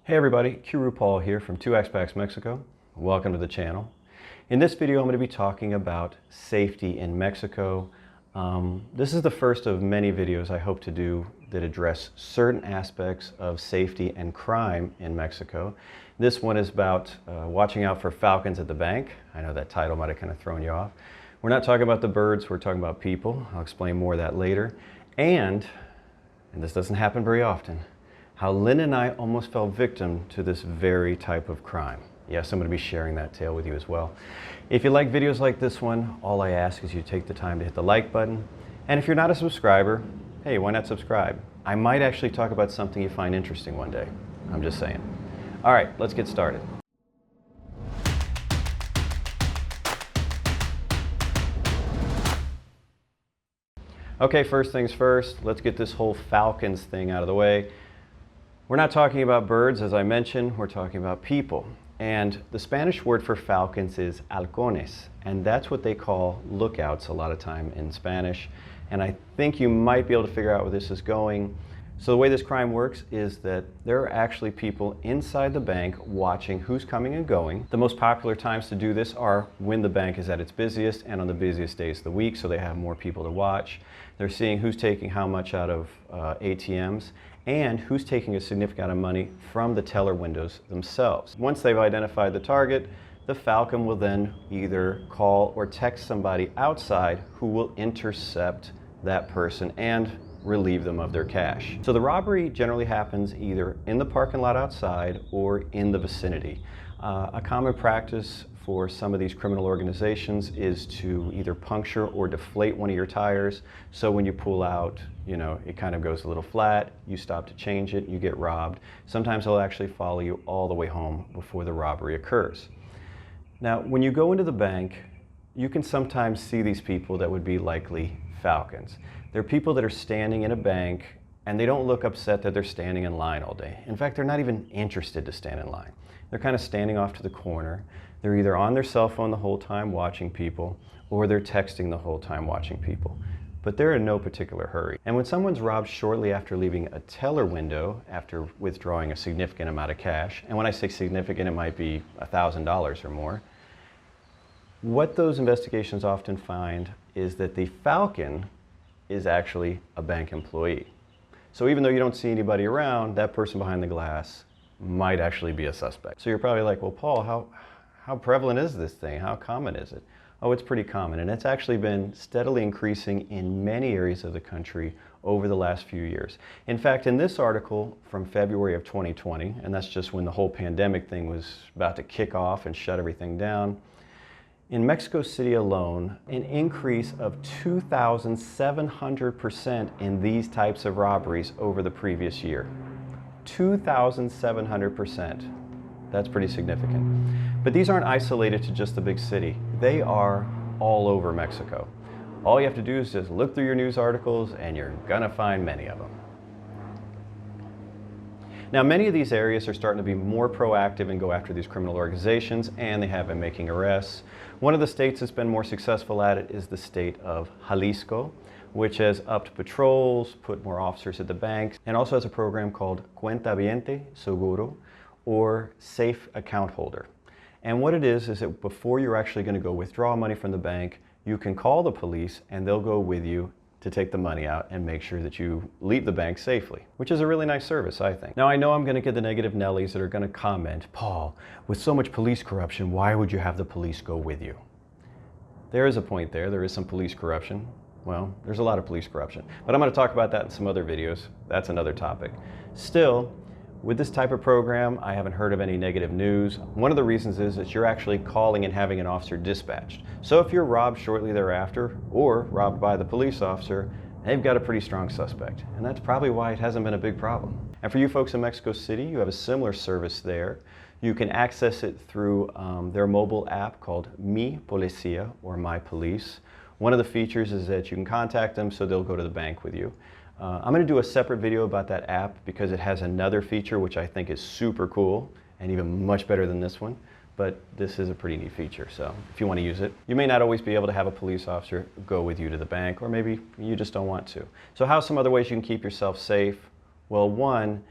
Hey everybody, Q Paul here from 2Xpacks Mexico. Welcome to the channel. In this video I'm going to be talking about safety in Mexico. This is the first of many videos I hope to do that address certain aspects of safety and crime in Mexico. This one is about watching out for falcons at the bank. I know that title might have kind of thrown you off. We're not talking about the birds, we're talking about people. I'll explain more of that later. And this doesn't happen very often, how Lynn and I almost fell victim to this very type of crime. Yes, I'm going to be sharing that tale with you as well. If you like videos like this one, all I ask is you take the time to hit the like button. And if you're not a subscriber, hey, why not subscribe? I might actually talk about something you find interesting one day. I'm just saying. All right, let's get started. Okay, first things first, let's get this whole Falcons thing out of the way. We're not talking about birds, as I mentioned, we're talking about people. And the Spanish word for falcons is halcones, and that's what they call lookouts a lot of time in Spanish. And I think you might be able to figure out where this is going. So the way this crime works is that there are actually people inside the bank watching who's coming and going. The most popular times to do this are when the bank is at its busiest and on the busiest days of the week, so they have more people to watch. They're seeing who's taking how much out of ATMs and who's taking a significant amount of money from the teller windows themselves. Once they've identified the target, the Falcon will then either call or text somebody outside who will intercept that person and relieve them of their cash. So the robbery generally happens either in the parking lot outside or in the vicinity. A common practice for some of these criminal organizations is to either puncture or deflate one of your tires, so when you pull out, it kind of goes a little flat, you stop to change it, you get robbed. Sometimes they'll actually follow you all the way home before the robbery occurs. Now, when you go into the bank, you can sometimes see these people that would be likely falcons. They're people that are standing in a bank and they don't look upset that they're standing in line all day. In fact, they're not even interested to stand in line. They're kind of standing off to the corner. They're either on their cell phone the whole time watching people, or they're texting the whole time watching people. But they're in no particular hurry. And when someone's robbed shortly after leaving a teller window, after withdrawing a significant amount of cash, and when I say significant, it might be $1,000 or more, what those investigations often find is that the Falcon is actually a bank employee. So even though you don't see anybody around, that person behind the glass might actually be a suspect. So you're probably like, well, Paul, how prevalent is this thing? How common is it? Oh, it's pretty common, and it's actually been steadily increasing in many areas of the country over the last few years. In fact, in this article from February of 2020, and that's just when the whole pandemic thing was about to kick off and shut everything down, in Mexico City alone, an increase of 2,700% in these types of robberies over the previous year. 2,700%. That's pretty significant. But these aren't isolated to just the big city. They are all over Mexico. All you have to do is just look through your news articles and you're gonna find many of them. Now, many of these areas are starting to be more proactive and go after these criminal organizations, and they have been making arrests. One of the states that's been more successful at it is the state of Jalisco, which has upped patrols, put more officers at the banks, and also has a program called Cuentaviente Seguro, or Safe Account Holder. And what it is that before you're actually going to go withdraw money from the bank, you can call the police and they'll go with you to take the money out and make sure that you leave the bank safely, which is a really nice service, I think. Now, I know I'm going to get the negative Nellies that are going to comment, Paul, with so much police corruption, why would you have the police go with you? There is a point there. There is some police corruption. Well, there's a lot of police corruption, but I'm going to talk about that in some other videos. That's another topic. Still, with this type of program, I haven't heard of any negative news. One of the reasons is that you're actually calling and having an officer dispatched. So if you're robbed shortly thereafter, or robbed by the police officer, they've got a pretty strong suspect. And that's probably why it hasn't been a big problem. And for you folks in Mexico City, you have a similar service there. You can access it through their mobile app called Mi Policía, or My Police. One of the features is that you can contact them so they'll go to the bank with you. I'm going to do a separate video about that app because it has another feature which I think is super cool and even much better than this one. But this is a pretty neat feature, so if you want to use it. You may not always be able to have a police officer go with you to the bank, or maybe you just don't want to. So how's some other ways you can keep yourself safe? Well, one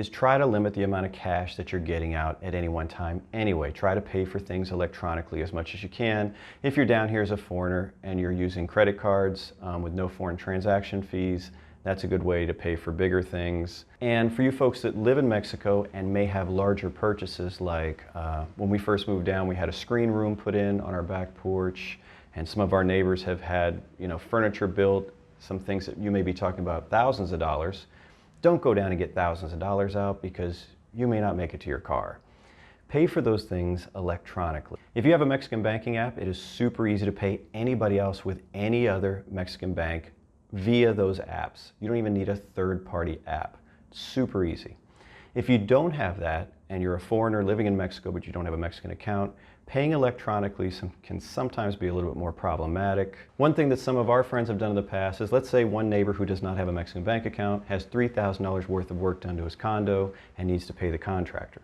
is try to limit the amount of cash that you're getting out at any one time anyway. Try to pay for things electronically as much as you can. If you're down here as a foreigner and you're using credit cards with no foreign transaction fees, that's a good way to pay for bigger things. And for you folks that live in Mexico and may have larger purchases, like when we first moved down, we had a screen room put in on our back porch, and some of our neighbors have had, furniture built, some things that you may be talking about thousands of dollars. Don't go down and get thousands of dollars out because you may not make it to your car. Pay for those things electronically. If you have a Mexican banking app, it is super easy to pay anybody else with any other Mexican bank via those apps. You don't even need a third-party app. Super easy. If you don't have that and you're a foreigner living in Mexico but you don't have a Mexican account, paying electronically can sometimes be a little bit more problematic. One thing that some of our friends have done in the past is, let's say one neighbor who does not have a Mexican bank account has $3,000 worth of work done to his condo and needs to pay the contractor.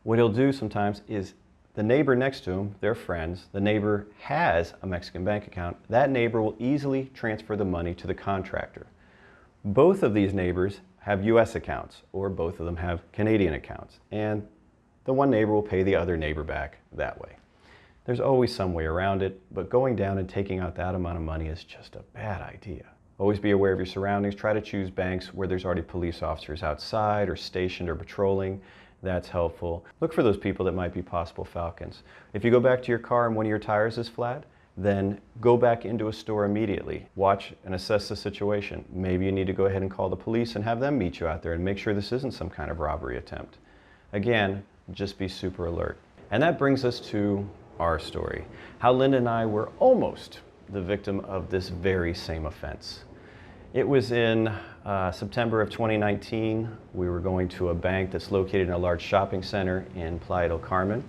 What he'll do sometimes is the neighbor next to him, they're friends, the neighbor has a Mexican bank account, that neighbor will easily transfer the money to the contractor. Both of these neighbors have US accounts, or both of them have Canadian accounts, and the one neighbor will pay the other neighbor back that way. There's always some way around it, but going down and taking out that amount of money is just a bad idea. Always be aware of your surroundings. Try to choose banks where there's already police officers outside or stationed or patrolling. That's helpful. Look for those people that might be possible Falcons. If you go back to your car and one of your tires is flat, then go back into a store immediately. Watch and assess the situation. Maybe you need to go ahead and call the police and have them meet you out there and make sure this isn't some kind of robbery attempt. Again, just be super alert. And that brings us to our story. How Linda and I were almost the victim of this very same offense. It was in September of 2019. We were going to a bank that's located in a large shopping center in Playa del Carmen.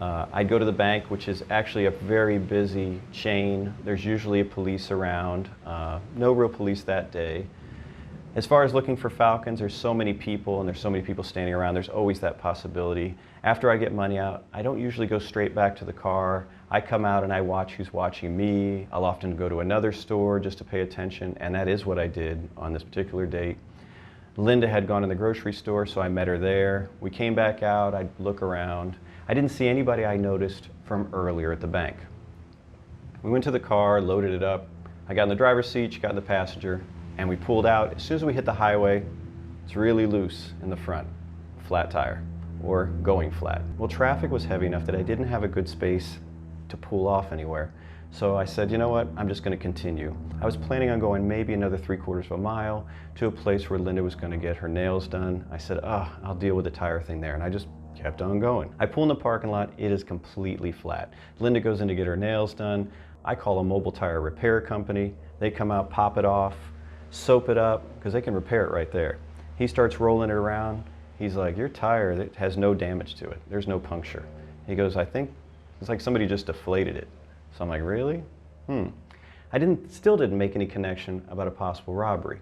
I'd go to the bank, which is actually a very busy chain. There's usually a police around. No real police that day. As far as looking for Falcons, there's so many people and there's so many people standing around, there's always that possibility. After I get money out, I don't usually go straight back to the car. I come out and I watch who's watching me. I'll often go to another store just to pay attention, and that is what I did on this particular date. Linda had gone to the grocery store, so I met her there. We came back out, I'd look around. I didn't see anybody I noticed from earlier at the bank. We went to the car, loaded it up. I got in the driver's seat, she got in the passenger, and we pulled out. As soon as we hit the highway, it's really loose in the front, flat tire, or going flat. Well, traffic was heavy enough that I didn't have a good space to pull off anywhere. So I said, you know what, I'm just gonna continue. I was planning on going maybe another 3/4 of a mile to a place where Linda was gonna get her nails done. I said, I'll deal with the tire thing there, and I just kept on going. I pull in the parking lot, it is completely flat. Linda goes in to get her nails done. I call a mobile tire repair company. They come out, pop it off, soap it up, because they can repair it right there. He starts rolling it around. He's like, your tire, it has no damage to it. There's no puncture. He goes, I think it's like somebody just deflated it. So I'm like, really? I still didn't make any connection about a possible robbery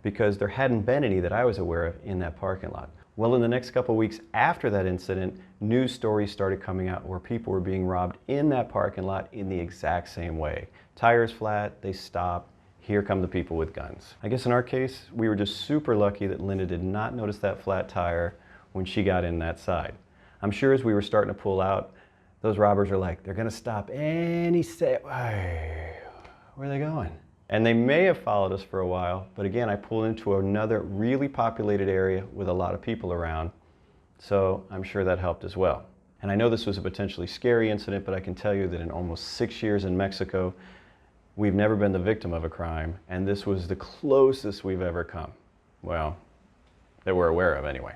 because there hadn't been any that I was aware of in that parking lot. Well, in the next couple of weeks after that incident, news stories started coming out where people were being robbed in that parking lot in the exact same way. Tires flat, they stop. Here come the people with guns. I guess in our case, we were just super lucky that Linda did not notice that flat tire when she got in that side. I'm sure as we were starting to pull out, those robbers are like, they're gonna stop any second. Where are they going? And they may have followed us for a while, but again, I pulled into another really populated area with a lot of people around, so I'm sure that helped as well. And I know this was a potentially scary incident, but I can tell you that in almost 6 years in Mexico, we've never been the victim of a crime, and this was the closest we've ever come. Well, that we're aware of anyway.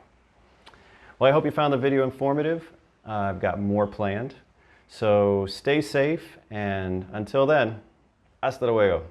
Well, I hope you found the video informative. I've got more planned. So stay safe, and until then, hasta luego.